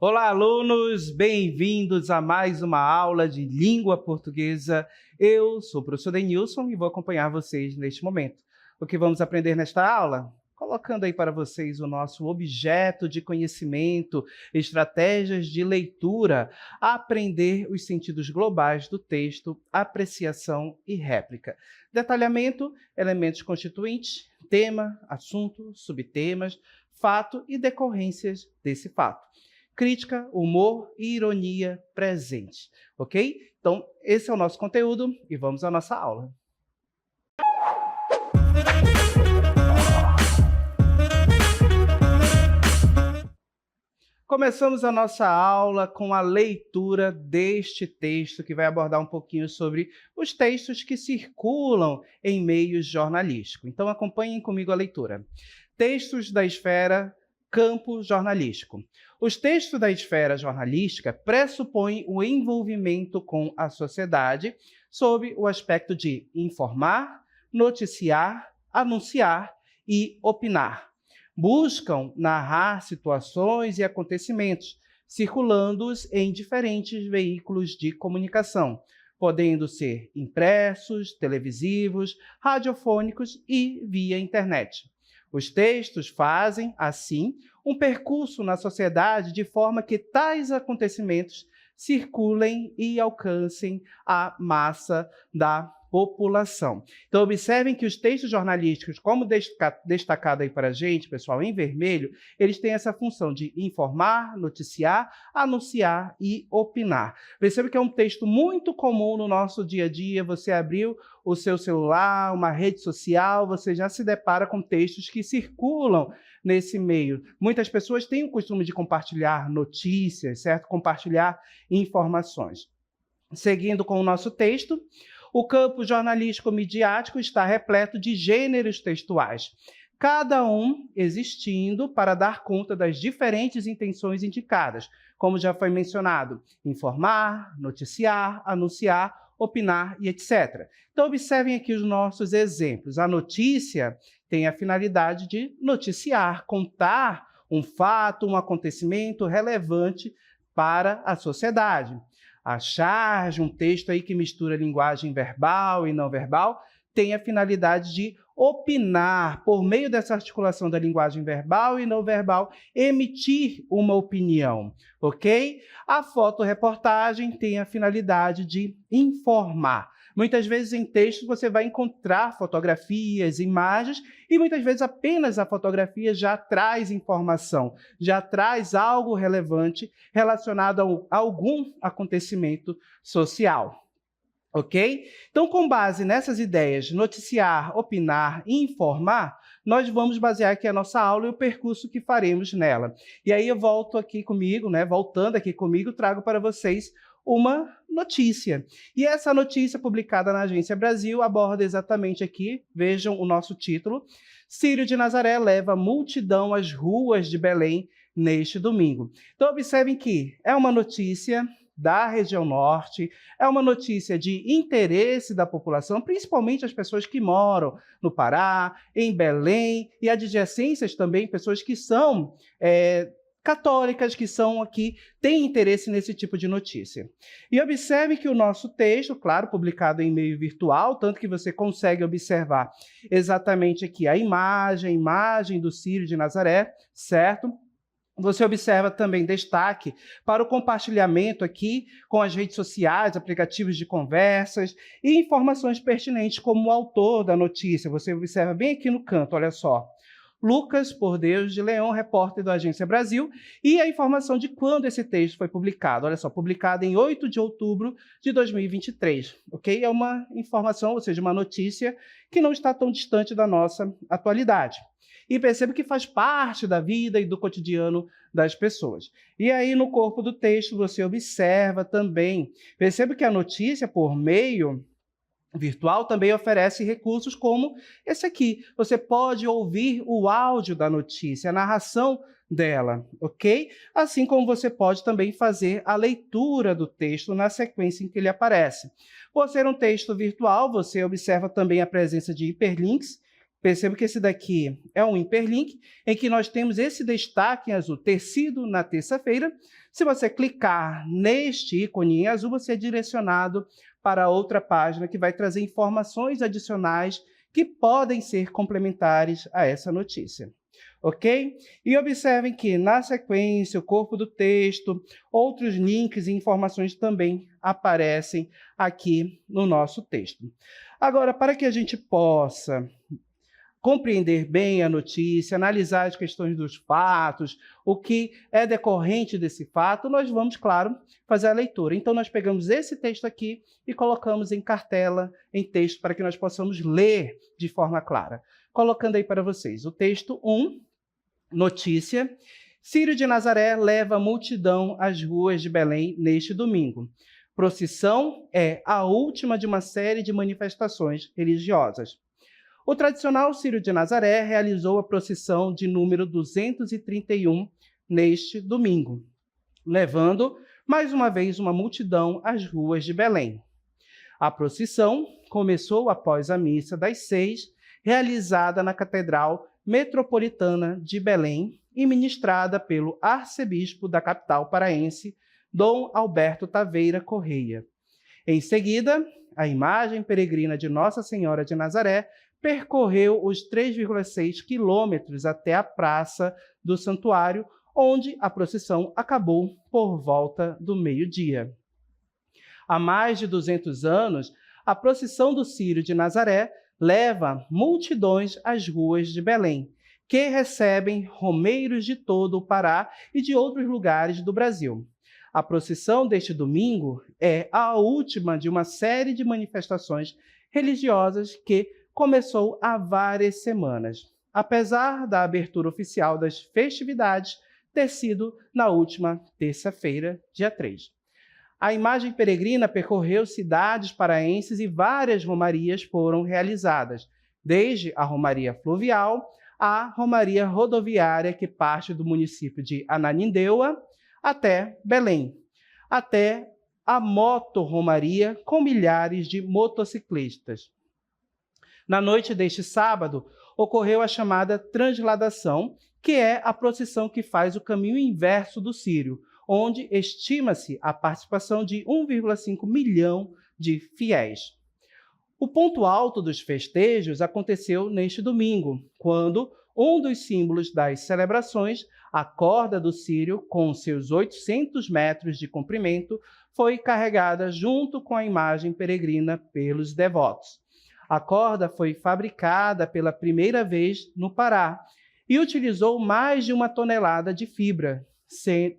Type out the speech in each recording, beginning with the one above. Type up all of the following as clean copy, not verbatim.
Olá, alunos! Bem-vindos a mais uma aula de língua portuguesa. Eu sou o professor Denilson e vou acompanhar vocês neste momento. O que vamos aprender nesta aula? Colocando aí para vocês o nosso objeto de conhecimento, estratégias de leitura, aprender os sentidos globais do texto, apreciação e réplica. Detalhamento, elementos constituintes, tema, assunto, subtemas, fato e decorrências desse fato. Crítica, humor e ironia presente, ok? Então, esse é o nosso conteúdo e vamos à nossa aula. Começamos a nossa aula com a leitura deste texto, que vai abordar um pouquinho sobre os textos que circulam em meios jornalísticos. Então, acompanhem comigo a leitura. Textos da esfera campo jornalístico. Os textos da esfera jornalística pressupõem o envolvimento com a sociedade sob o aspecto de informar, noticiar, anunciar e opinar. Buscam narrar situações e acontecimentos, circulando-os em diferentes veículos de comunicação, podendo ser impressos, televisivos, radiofônicos e via internet. Os textos fazem, assim, um percurso na sociedade de forma que tais acontecimentos circulem e alcancem a massa da população. Então, observem que os textos jornalísticos, como destacado aí para a gente, pessoal, em vermelho, eles têm essa função de informar, noticiar, anunciar e opinar. Perceba que é um texto muito comum no nosso dia a dia. Você abriu o seu celular, uma rede social, você já se depara com textos que circulam nesse meio. Muitas pessoas têm o costume de compartilhar notícias, certo? Compartilhar informações. Seguindo com o nosso texto, o campo jornalístico-midiático está repleto de gêneros textuais, cada um existindo para dar conta das diferentes intenções indicadas, como já foi mencionado, informar, noticiar, anunciar, opinar e etc. Então, observem aqui os nossos exemplos. A notícia tem a finalidade de noticiar, contar um fato, um acontecimento relevante para a sociedade. A charge, um texto aí que mistura linguagem verbal e não verbal, tem a finalidade de opinar, por meio dessa articulação da linguagem verbal e não verbal, emitir uma opinião, ok? A fotoreportagem tem a finalidade de informar. Muitas vezes em textos você vai encontrar fotografias, imagens, e muitas vezes apenas a fotografia já traz informação, já traz algo relevante relacionado a algum acontecimento social. Ok? Então, com base nessas ideias, noticiar, opinar e informar, nós vamos basear aqui a nossa aula e o percurso que faremos nela. E aí eu volto aqui comigo, voltando aqui comigo, trago para vocês uma notícia. E essa notícia, publicada na Agência Brasil, aborda exatamente aqui, vejam o nosso título, Círio de Nazaré leva multidão às ruas de Belém neste domingo. Então, observem que é uma notícia da região norte, é uma notícia de interesse da população, principalmente as pessoas que moram no Pará, em Belém, e adjacências também, pessoas que são católicas, que são aqui, têm interesse nesse tipo de notícia. E observe que o nosso texto, claro, publicado em meio virtual, tanto que você consegue observar exatamente aqui a imagem do Círio de Nazaré, certo? Você observa também destaque para o compartilhamento aqui com as redes sociais, aplicativos de conversas e informações pertinentes como o autor da notícia. Você observa bem aqui no canto, olha só. Lucas Por Deus de Leão, repórter da Agência Brasil, e a informação de quando esse texto foi publicado. Olha só, publicado em 8 de outubro de 2023, ok? É uma informação, ou seja, uma notícia que não está tão distante da nossa atualidade. E perceba que faz parte da vida e do cotidiano das pessoas. E aí, no corpo do texto, você observa também, perceba que a notícia, por meio virtual, também oferece recursos como esse aqui. Você pode ouvir o áudio da notícia, a narração dela, ok? Assim como você pode também fazer a leitura do texto na sequência em que ele aparece. Por ser um texto virtual, você observa também a presença de hiperlinks, Perceba que esse daqui é um hiperlink, em que nós temos esse destaque em azul, ter sido na terça-feira. Se você clicar neste ícone em azul, você é direcionado para outra página que vai trazer informações adicionais que podem ser complementares a essa notícia. Ok? E observem que, na sequência, o corpo do texto, outros links e informações também aparecem aqui no nosso texto. Agora, para que a gente possa compreender bem a notícia, analisar as questões dos fatos, o que é decorrente desse fato, nós vamos, claro, fazer a leitura. Então, nós pegamos esse texto aqui e colocamos em cartela, em texto, para que nós possamos ler de forma clara. Colocando aí para vocês o texto 1, notícia: Círio de Nazaré leva a multidão às ruas de Belém neste domingo. Procissão é a última de uma série de manifestações religiosas. O tradicional Círio de Nazaré realizou a procissão de número 231 neste domingo, levando mais uma vez uma multidão às ruas de Belém. A procissão começou após a missa das 6, realizada na Catedral Metropolitana de Belém e ministrada pelo arcebispo da capital paraense, Dom Alberto Taveira Correia. Em seguida, a imagem peregrina de Nossa Senhora de Nazaré percorreu os 3,6 quilômetros até a Praça do Santuário, onde a procissão acabou por volta do meio-dia. Há mais de 200 anos, a procissão do Círio de Nazaré leva multidões às ruas de Belém, que recebem romeiros de todo o Pará e de outros lugares do Brasil. A procissão deste domingo é a última de uma série de manifestações religiosas que começou há várias semanas, apesar da abertura oficial das festividades ter sido na última terça-feira, dia 3. A imagem peregrina percorreu cidades paraenses e várias romarias foram realizadas, desde a Romaria Fluvial à Romaria Rodoviária, que parte do município de Ananindeua até Belém, até a Moto-Romaria com milhares de motociclistas. Na noite deste sábado, ocorreu a chamada transladação, que é a procissão que faz o caminho inverso do Círio, onde estima-se a participação de 1,5 milhão de fiéis. O ponto alto dos festejos aconteceu neste domingo, quando um dos símbolos das celebrações, a corda do Círio, com seus 800 metros de comprimento, foi carregada junto com a imagem peregrina pelos devotos. A corda foi fabricada pela primeira vez no Pará e utilizou mais de 1 tonelada de fibra,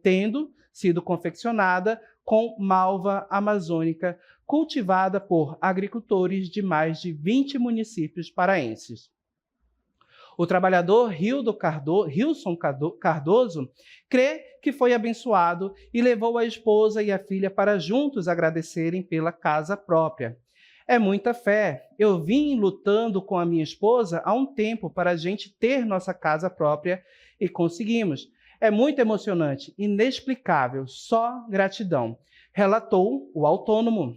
tendo sido confeccionada com malva amazônica cultivada por agricultores de mais de 20 municípios paraenses. O trabalhador Hilson Cardoso crê que foi abençoado e levou a esposa e a filha para juntos agradecerem pela casa própria. É muita fé. Eu vim lutando com a minha esposa há um tempo para a gente ter nossa casa própria e conseguimos. É muito emocionante, inexplicável, só gratidão, relatou o autônomo.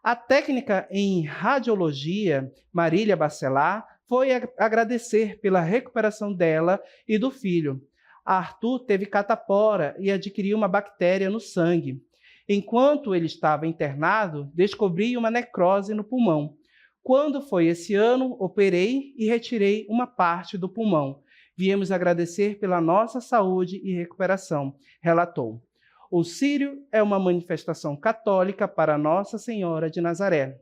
A técnica em radiologia, Marília Bacelar, foi agradecer pela recuperação dela e do filho. Arthur teve catapora e adquiriu uma bactéria no sangue. Enquanto ele estava internado, descobri uma necrose no pulmão. Quando foi esse ano, operei e retirei uma parte do pulmão. Viemos agradecer pela nossa saúde e recuperação, relatou. O Círio é uma manifestação católica para Nossa Senhora de Nazaré.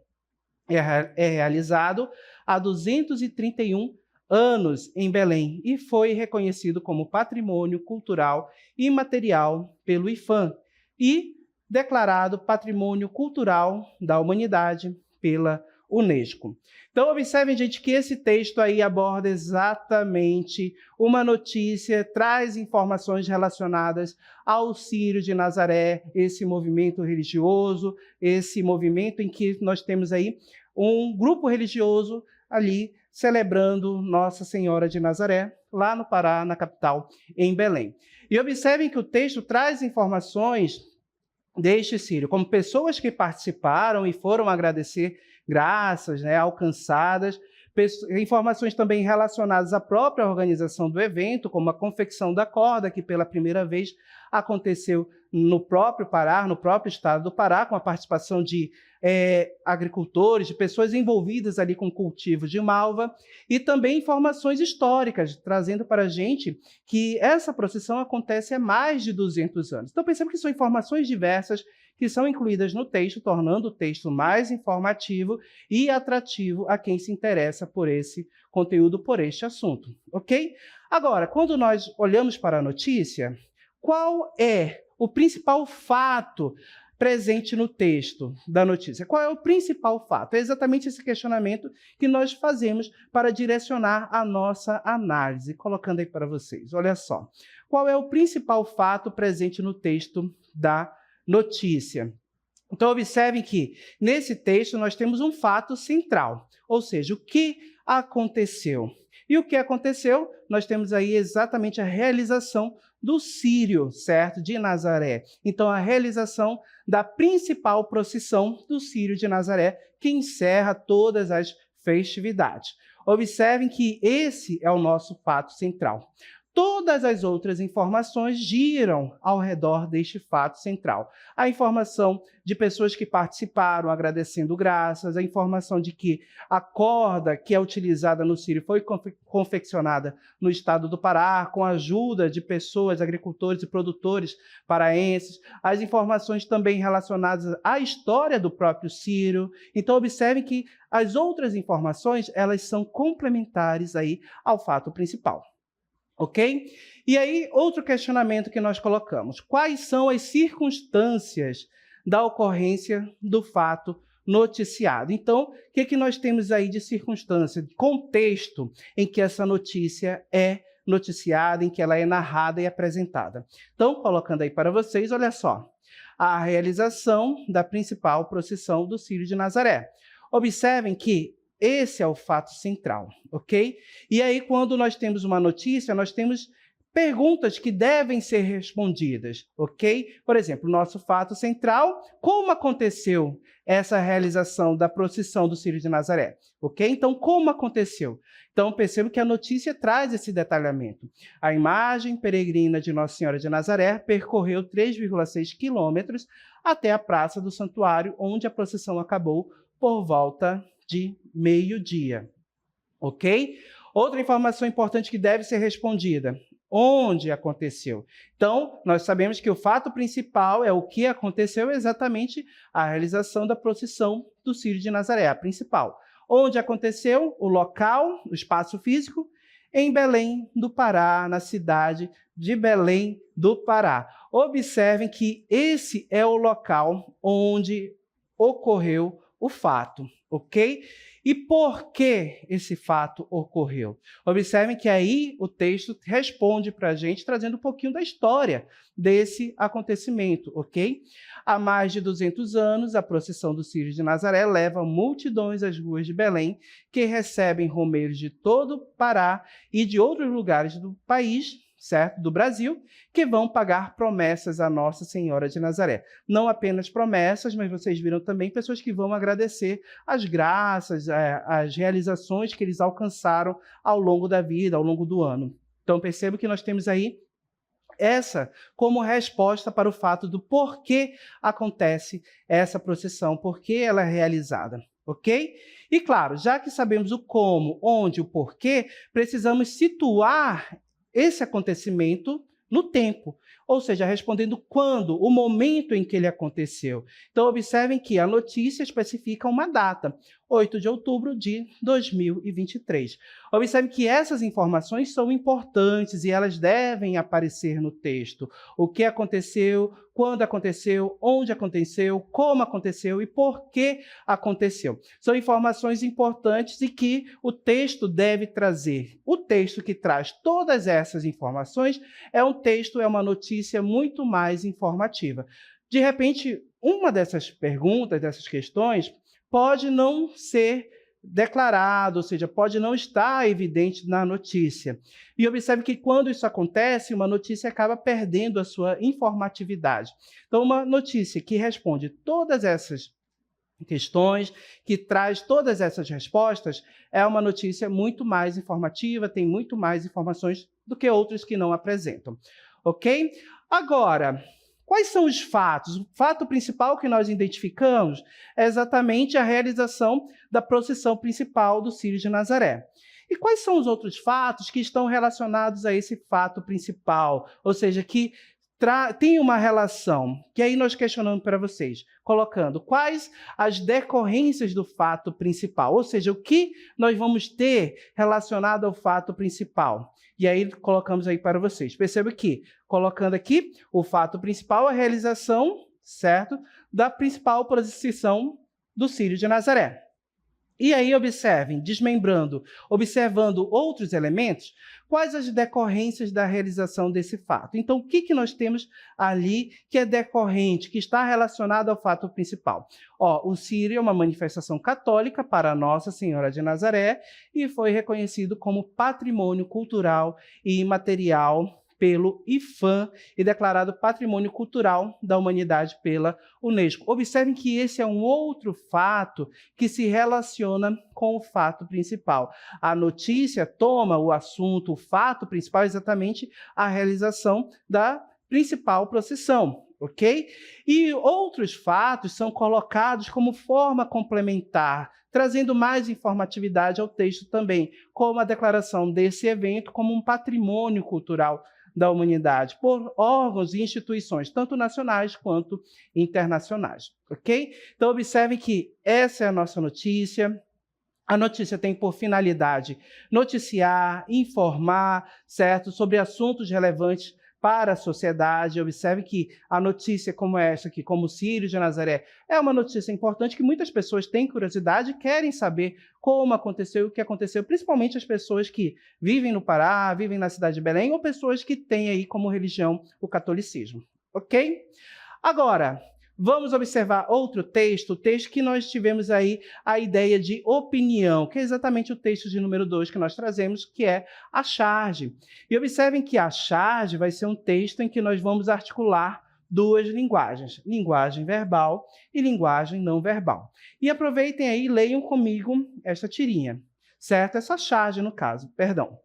É realizado há 231 anos em Belém e foi reconhecido como Patrimônio Cultural Imaterial pelo IPHAN e declarado Patrimônio Cultural da Humanidade pela Unesco. Então, observem, gente, que esse texto aí aborda exatamente uma notícia, traz informações relacionadas ao Círio de Nazaré, esse movimento religioso, esse movimento em que nós temos aí um grupo religioso ali celebrando Nossa Senhora de Nazaré, lá no Pará, na capital, em Belém. E observem que o texto traz informações deste Círio, como pessoas que participaram e foram agradecer graças, alcançadas Informações também relacionadas à própria organização do evento, como a confecção da corda, que pela primeira vez aconteceu no próprio Pará, no próprio estado do Pará, com a participação de agricultores, de pessoas envolvidas ali com cultivo de malva, e também informações históricas, trazendo para a gente que essa procissão acontece há mais de 200 anos. Então, percebemos que são informações diversas que são incluídas no texto, tornando o texto mais informativo e atrativo a quem se interessa por esse conteúdo, por este assunto, ok? Agora, quando nós olhamos para a notícia, qual é o principal fato presente no texto da notícia? Qual é o principal fato? É exatamente esse questionamento que nós fazemos para direcionar a nossa análise. Colocando aí para vocês, olha só. Qual é o principal fato presente no texto da notícia? Então, observem que nesse texto nós temos um fato central, ou seja, o que aconteceu. E o que aconteceu? Nós temos aí exatamente a realização do Círio, certo? De Nazaré. Então, a realização da principal procissão do Círio de Nazaré, que encerra todas as festividades. Observem que esse é o nosso fato central. Todas as outras informações giram ao redor deste fato central. A informação de pessoas que participaram agradecendo graças, a informação de que a corda que é utilizada no Círio foi confeccionada no estado do Pará, com a ajuda de pessoas, agricultores e produtores paraenses, as informações também relacionadas à história do próprio Círio. Então, observem que as outras informações, elas são complementares aí ao fato principal. Ok? E aí, outro questionamento que nós colocamos. Quais são as circunstâncias da ocorrência do fato noticiado? Então, o que nós temos aí de circunstância, de contexto em que essa notícia é noticiada, em que ela é narrada e apresentada? Então, colocando aí para vocês, olha só. A realização da principal procissão do Círio de Nazaré. Observem que esse é o fato central, ok? E aí, quando nós temos uma notícia, nós temos perguntas que devem ser respondidas, ok? Por exemplo, nosso fato central, como aconteceu essa realização da procissão do Círio de Nazaré, ok? Então, como aconteceu? Então, percebo que a notícia traz esse detalhamento. A imagem peregrina de Nossa Senhora de Nazaré percorreu 3,6 quilômetros até a Praça do Santuário, onde a procissão acabou por volta de meio-dia, ok? Outra informação importante que deve ser respondida: onde aconteceu? Então, nós sabemos que o fato principal é o que aconteceu, exatamente a realização da procissão do Círio de Nazaré, a principal. Onde aconteceu? O local, o espaço físico, em Belém do Pará, na cidade de Belém do Pará. Observem que esse é o local onde ocorreu o fato, ok? E por que esse fato ocorreu? Observem que aí o texto responde para a gente, trazendo um pouquinho da história desse acontecimento, ok? Há mais de 200 anos, a procissão do Círio de Nazaré leva multidões às ruas de Belém, que recebem romeiros de todo o Pará e de outros lugares do país, certo? Do Brasil, que vão pagar promessas a Nossa Senhora de Nazaré. Não apenas promessas, mas vocês viram também pessoas que vão agradecer as graças, as realizações que eles alcançaram ao longo da vida, ao longo do ano. Então, percebo que nós temos aí essa como resposta para o fato do porquê acontece essa procissão, porquê ela é realizada. Ok? E claro, já que sabemos o como, onde, o porquê, precisamos situar esse acontecimento no tempo, ou seja, respondendo quando, o momento em que ele aconteceu. Então, observem que a notícia especifica uma data, 8 de outubro de 2023. Observem que essas informações são importantes e elas devem aparecer no texto. O que aconteceu, quando aconteceu, onde aconteceu, como aconteceu e por que aconteceu. São informações importantes e que o texto deve trazer. O texto que traz todas essas informações é um texto, é uma notícia muito mais informativa. De repente, uma dessas perguntas, dessas questões, pode não ser declarado, ou seja, pode não estar evidente na notícia. E observe que quando isso acontece, uma notícia acaba perdendo a sua informatividade. Então, uma notícia que responde todas essas questões, que traz todas essas respostas, é uma notícia muito mais informativa, tem muito mais informações do que outros que não apresentam, ok? Agora, quais são os fatos? O fato principal que nós identificamos é exatamente a realização da procissão principal do Círio de Nazaré. E quais são os outros fatos que estão relacionados a esse fato principal? Ou seja, que tem uma relação, que aí nós questionamos para vocês, colocando quais as decorrências do fato principal, ou seja, o que nós vamos ter relacionado ao fato principal. E aí colocamos aí para vocês. Perceba que, colocando aqui, o fato principal é a realização, certo, da principal procissão do Círio de Nazaré. E aí observem, desmembrando, observando outros elementos, quais as decorrências da realização desse fato. Então, o que nós temos ali que é decorrente, que está relacionado ao fato principal? O Círio é uma manifestação católica para Nossa Senhora de Nazaré e foi reconhecido como patrimônio cultural e imaterial pelo IPHAN e declarado Patrimônio Cultural da Humanidade pela Unesco. Observem que esse é um outro fato que se relaciona com o fato principal. A notícia toma o assunto, o fato principal, exatamente a realização da principal procissão, ok? E outros fatos são colocados como forma complementar, trazendo mais informatividade ao texto também, como a declaração desse evento como um patrimônio cultural da humanidade, por órgãos e instituições, tanto nacionais quanto internacionais, ok? Então, observem que essa é a nossa notícia. A notícia tem por finalidade noticiar, informar, certo, sobre assuntos relevantes para a sociedade. Observe que a notícia como essa aqui, como o Círio de Nazaré, é uma notícia importante que muitas pessoas têm curiosidade e querem saber como aconteceu, o que aconteceu, principalmente as pessoas que vivem no Pará, vivem na cidade de Belém, ou pessoas que têm aí como religião o catolicismo, ok? Agora, vamos observar outro texto, o texto que nós tivemos aí a ideia de opinião, que é exatamente o texto de número 2 que nós trazemos, que é a charge. E observem que a charge vai ser um texto em que nós vamos articular duas linguagens, linguagem verbal e linguagem não verbal. E aproveitem aí e leiam comigo esta tirinha, certo? Essa charge, no caso, perdão.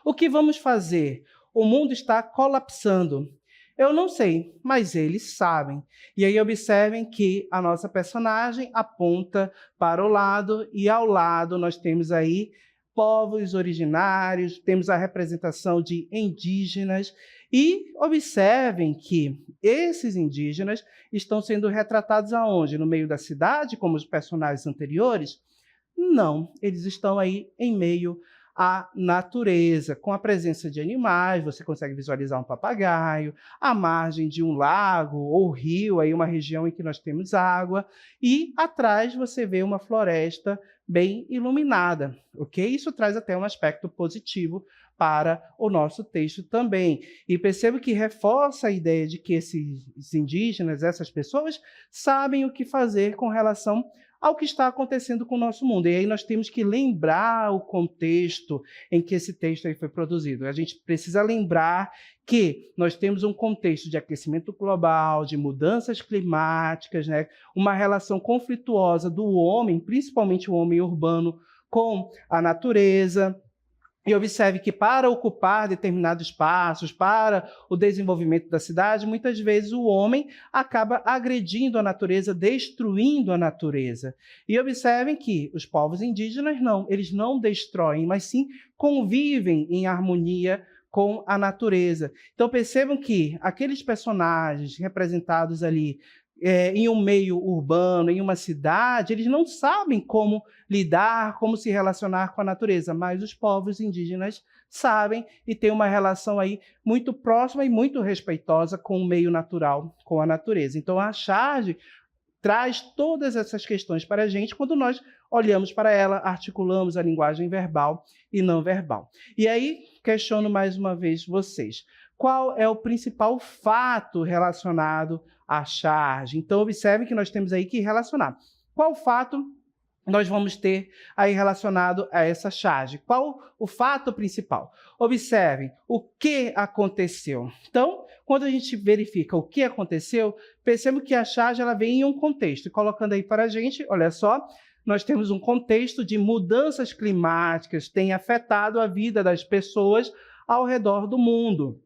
O que vamos fazer? O mundo está colapsando. Eu não sei, mas eles sabem. E aí observem que a nossa personagem aponta para o lado e ao lado nós temos aí povos originários, temos a representação de indígenas e observem que esses indígenas estão sendo retratados aonde? No meio da cidade, como os personagens anteriores? Não, eles estão aí em meio a natureza, com a presença de animais, você consegue visualizar um papagaio, a margem de um lago ou rio, aí uma região em que nós temos água, e atrás você vê uma floresta bem iluminada, ok? Isso traz até um aspecto positivo para o nosso texto também. E percebo que reforça a ideia de que esses indígenas, essas pessoas, sabem o que fazer com relação ao que está acontecendo com o nosso mundo. E aí nós temos que lembrar o contexto em que esse texto aí foi produzido. A gente precisa lembrar que nós temos um contexto de aquecimento global, de mudanças climáticas, né? Uma relação conflituosa do homem, principalmente o homem urbano, com a natureza. E observe que para ocupar determinados espaços, para o desenvolvimento da cidade, muitas vezes o homem acaba agredindo a natureza, destruindo a natureza. E observem que os povos indígenas não, eles não destroem, mas sim convivem em harmonia com a natureza. Então percebam que aqueles personagens representados ali em um meio urbano, em uma cidade, eles não sabem como lidar, como se relacionar com a natureza, mas os povos indígenas sabem e têm uma relação aí muito próxima e muito respeitosa com o meio natural, com a natureza. Então a charge traz todas essas questões para a gente quando nós olhamos para ela, articulamos a linguagem verbal e não verbal. E aí, questiono mais uma vez vocês. Qual é o principal fato relacionado à charge? Então, observem que nós temos aí que relacionar. Qual fato nós vamos ter aí relacionado a essa charge. Qual o fato principal? Observem o que aconteceu. Então, quando a gente verifica o que aconteceu, percebemos que a charge ela vem em um contexto. E colocando aí para a gente, olha só, nós temos um contexto de mudanças climáticas que têm afetado a vida das pessoas ao redor do mundo.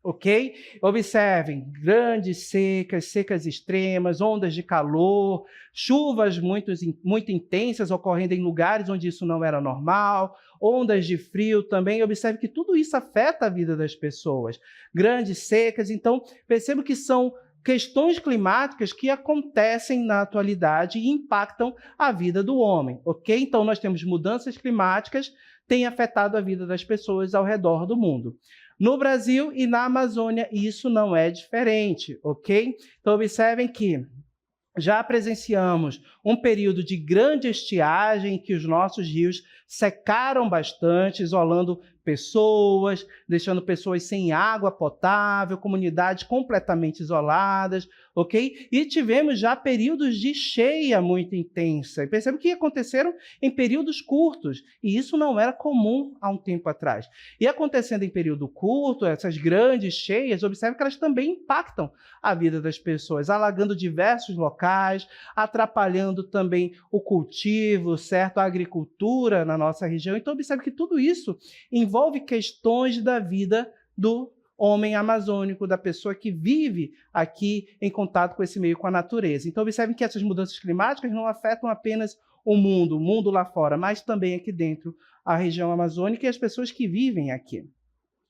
Ok? Observem grandes secas, secas extremas, ondas de calor, chuvas muito intensas ocorrendo em lugares onde isso não era normal, ondas de frio também. Observe que tudo isso afeta a vida das pessoas. Grandes secas, então percebo que são questões climáticas que acontecem na atualidade e impactam a vida do homem, ok? Então nós temos mudanças climáticas que têm afetado a vida das pessoas ao redor do mundo. No Brasil e na Amazônia, isso não é diferente, ok? Então, observem que já presenciamos um período de grande estiagem, em que os nossos rios secaram bastante, isolando pessoas, deixando pessoas sem água potável, comunidades completamente isoladas, ok? E tivemos já períodos de cheia muito intensa. E percebe que aconteceram em períodos curtos, e isso não era comum há um tempo atrás. E acontecendo em período curto, essas grandes cheias, observe que elas também impactam a vida das pessoas, alagando diversos locais, atrapalhando também o cultivo, certo? A agricultura na nossa região. Então, observe que tudo isso envolve questões da vida do homem amazônico, da pessoa que vive aqui em contato com esse meio, com a natureza. Então, observem que essas mudanças climáticas não afetam apenas o mundo lá fora, mas também aqui dentro, a região amazônica e as pessoas que vivem aqui.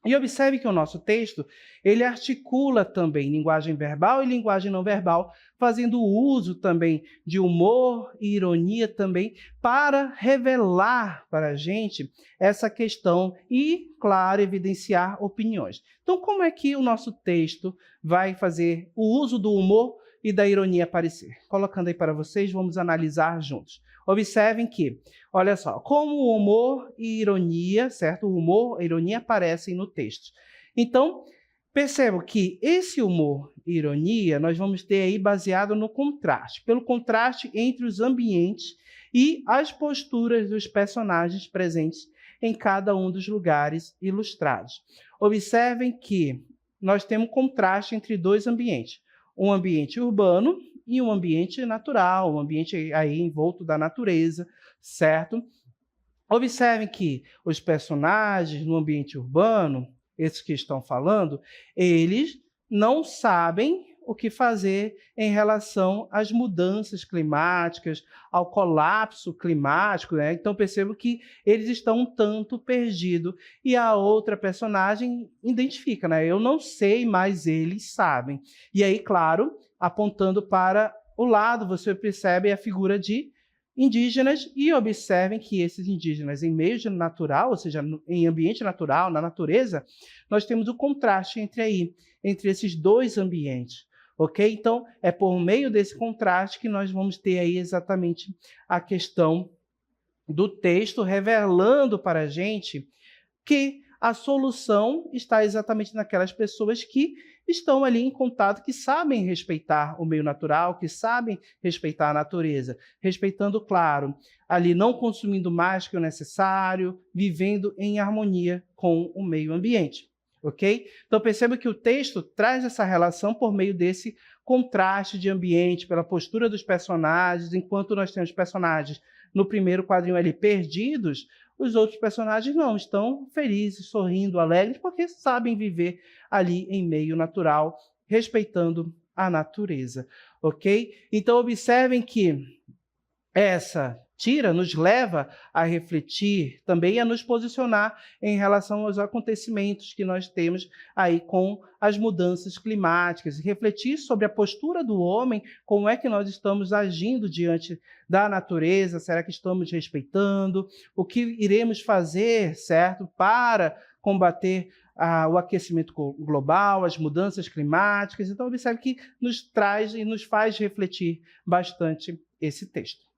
E observe que o nosso texto, ele articula também linguagem verbal e linguagem não verbal, fazendo uso também de humor e ironia também para revelar para a gente essa questão e, claro, evidenciar opiniões. Então, como é que o nosso texto vai fazer o uso do humor e da ironia aparecer? Colocando aí para vocês, vamos analisar juntos. Observem que, olha só, como o humor e ironia, certo? O humor e a ironia aparecem no texto. Então, percebam que esse humor e ironia nós vamos ter aí baseado no contraste, pelo contraste entre os ambientes e as posturas dos personagens presentes em cada um dos lugares ilustrados. Observem que nós temos contraste entre dois ambientes, um ambiente urbano e um ambiente natural, um ambiente aí envolto da natureza, certo? Observem que os personagens no ambiente urbano, esses que estão falando, eles não sabem o que fazer em relação às mudanças climáticas, ao colapso climático, né? Então percebo que eles estão um tanto perdidos e a outra personagem identifica, né? Eu não sei, mas eles sabem. E aí, claro, apontando para o lado, você percebe a figura de indígenas e observem que esses indígenas em meio natural, ou seja, em ambiente natural, na natureza, nós temos o contraste entre esses dois ambientes, ok? Então, é por meio desse contraste que nós vamos ter aí exatamente a questão do texto revelando para a gente que a solução está exatamente naquelas pessoas que estão ali em contato, que sabem respeitar o meio natural, que sabem respeitar a natureza, respeitando, claro, ali não consumindo mais que o necessário, vivendo em harmonia com o meio ambiente, ok? Então perceba que o texto traz essa relação por meio desse contraste de ambiente, pela postura dos personagens, enquanto nós temos personagens no primeiro quadrinho ali perdidos, os outros personagens não, estão felizes, sorrindo, alegres, porque sabem viver ali em meio natural, respeitando a natureza, ok? Então, observem que essa tira nos leva a refletir, também a nos posicionar em relação aos acontecimentos que nós temos aí com as mudanças climáticas, e refletir sobre a postura do homem, como é que nós estamos agindo diante da natureza, será que estamos respeitando, o que iremos fazer, certo, para combater o aquecimento global, as mudanças climáticas. Então, observe que nos traz e nos faz refletir bastante esse texto.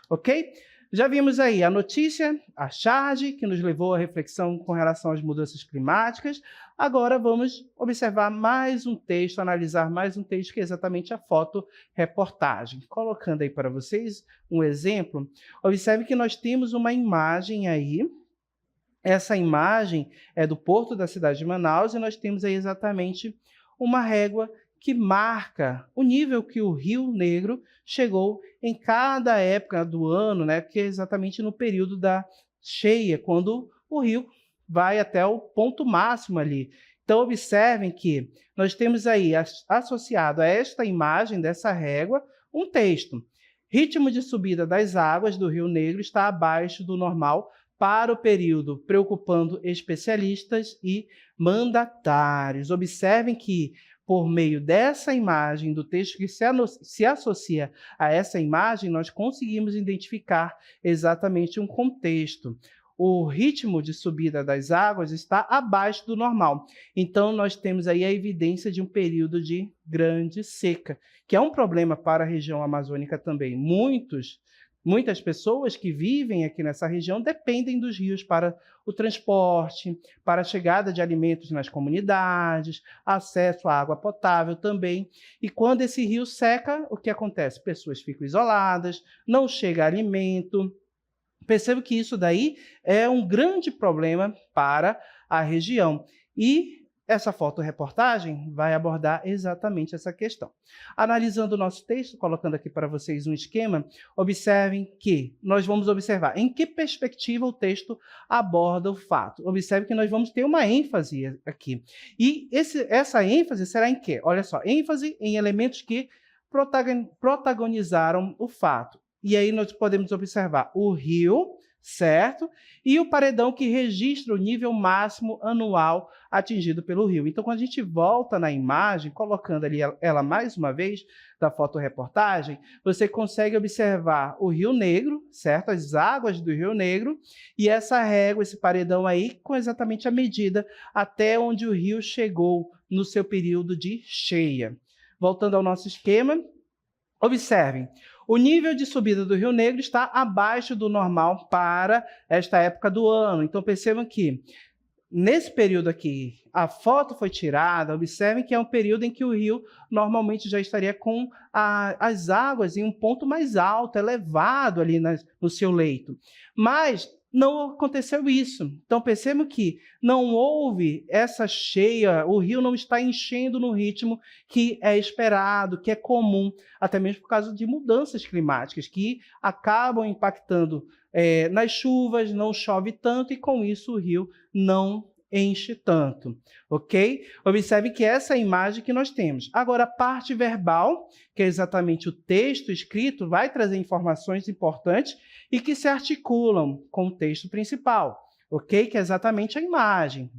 Ok? Já vimos aí a notícia, a charge, que nos levou à reflexão com relação às mudanças climáticas. Agora vamos observar mais um texto, analisar mais um texto, que é exatamente a fotoreportagem. Colocando aí para vocês um exemplo, observe que nós temos uma imagem aí. Essa imagem é do porto da cidade de Manaus e nós temos aí exatamente uma régua que marca o nível que o Rio Negro chegou em cada época do ano, né, que é exatamente no período da cheia, quando o rio vai até o ponto máximo ali. Então, observem que nós temos aí associado a esta imagem dessa régua um texto. Ritmo de subida das águas do Rio Negro está abaixo do normal para o período, preocupando especialistas e mandatários. Observem que, por meio dessa imagem, do texto que se associa a essa imagem, nós conseguimos identificar exatamente um contexto. O ritmo de subida das águas está abaixo do normal. Então, nós temos aí a evidência de um período de grande seca, que é um problema para a região amazônica também. Muitas pessoas que vivem aqui nessa região dependem dos rios para o transporte, para a chegada de alimentos nas comunidades, acesso à água potável também. E quando esse rio seca, o que acontece? Pessoas ficam isoladas, não chega alimento. Percebo que isso daí é um grande problema para a região. E essa fotoreportagem vai abordar exatamente essa questão. Analisando o nosso texto, colocando aqui para vocês um esquema, observem que nós vamos observar em que perspectiva o texto aborda o fato. Observe que nós vamos ter uma ênfase aqui. E essa ênfase será em quê? Olha só, ênfase em elementos que protagonizaram o fato. E aí nós podemos observar o rio, certo? E o paredão que registra o nível máximo anual atingido pelo rio. Então, quando a gente volta na imagem, colocando ali ela mais uma vez, da fotoreportagem, você consegue observar o Rio Negro, certo? As águas do Rio Negro, e essa régua, esse paredão aí, com exatamente a medida até onde o rio chegou no seu período de cheia. Voltando ao nosso esquema, observem, o nível de subida do Rio Negro está abaixo do normal para esta época do ano. Então, percebam que, nesse período aqui, a foto foi tirada, observem que é um período em que o rio normalmente já estaria com as águas em um ponto mais alto, elevado ali no seu leito. Mas não aconteceu isso. Então, percebam que não houve essa cheia, o rio não está enchendo no ritmo que é esperado, que é comum, até mesmo por causa de mudanças climáticas, que acabam impactando nas chuvas, não chove tanto, e com isso o rio não enche tanto, ok? Observe que essa é a imagem que nós temos. Agora, a parte verbal, que é exatamente o texto escrito, vai trazer informações importantes e que se articulam com o texto principal, ok? Que é exatamente a imagem.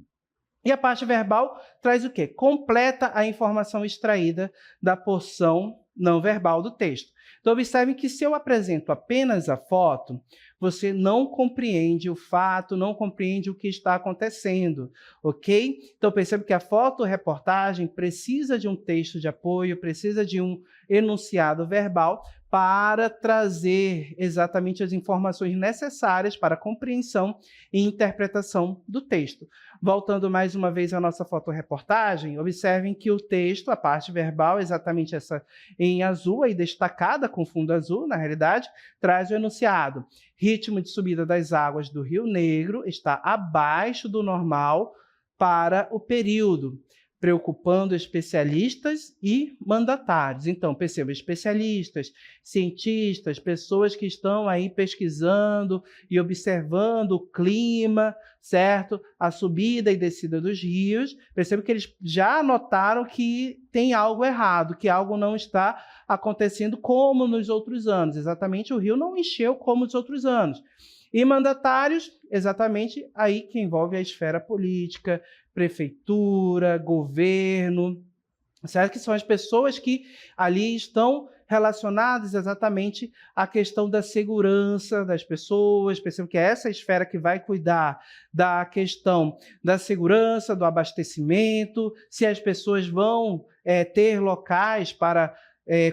E a parte verbal traz o quê? Completa a informação extraída da porção não verbal do texto. Então, observem que se eu apresento apenas a foto, você não compreende o fato, não compreende o que está acontecendo, ok? Então, perceba que a fotoreportagem precisa de um texto de apoio, precisa de um enunciado verbal para trazer exatamente as informações necessárias para a compreensão e interpretação do texto. Voltando mais uma vez à nossa fotoreportagem, observem que o texto, a parte verbal, exatamente essa em azul, aí destacada com fundo azul, na realidade, traz o enunciado. Ritmo de subida das águas do Rio Negro está abaixo do normal para o período, preocupando especialistas e mandatários. Então, perceba, especialistas, cientistas, pessoas que estão aí pesquisando e observando o clima, certo? A subida e descida dos rios. Perceba que eles já notaram que tem algo errado, que algo não está acontecendo como nos outros anos. Exatamente, o rio não encheu como nos outros anos. E mandatários, exatamente aí que envolve a esfera política, prefeitura, governo, certo? Que são as pessoas que ali estão relacionadas exatamente à questão da segurança das pessoas. Percebam que é essa esfera que vai cuidar da questão da segurança, do abastecimento, se as pessoas vão ter locais para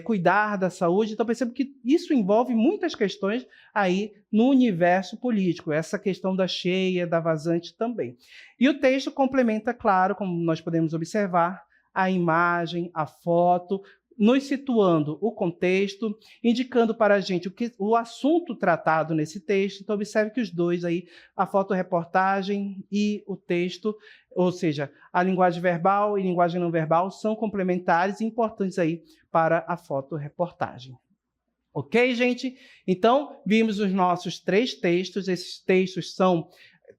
cuidar da saúde. Então, percebo que isso envolve muitas questões aí no universo político, essa questão da cheia, da vazante também. E o texto complementa, claro, como nós podemos observar, a imagem, a foto, nos situando o contexto, indicando para a gente o assunto tratado nesse texto. Então, observe que os dois aí, a fotoreportagem e o texto, ou seja, a linguagem verbal e linguagem não verbal, são complementares e importantes aí para a fotoreportagem. Ok, gente? Então, vimos os nossos 3 textos. Esses textos são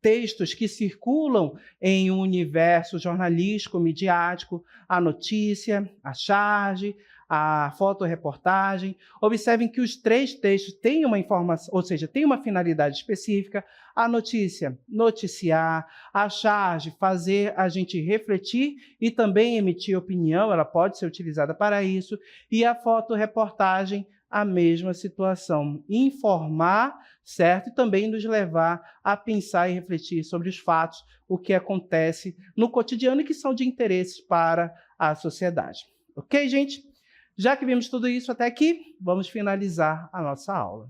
textos que circulam em um universo jornalístico, midiático, a notícia, a charge, a fotoreportagem. Observem que os 3 textos têm uma informação, ou seja, têm uma finalidade específica. A notícia, noticiar; a charge, fazer a gente refletir e também emitir opinião, ela pode ser utilizada para isso. E a fotoreportagem, a mesma situação, informar, certo? E também nos levar a pensar e refletir sobre os fatos, o que acontece no cotidiano e que são de interesse para a sociedade. Ok, gente? Já que vimos tudo isso até aqui, vamos finalizar a nossa aula.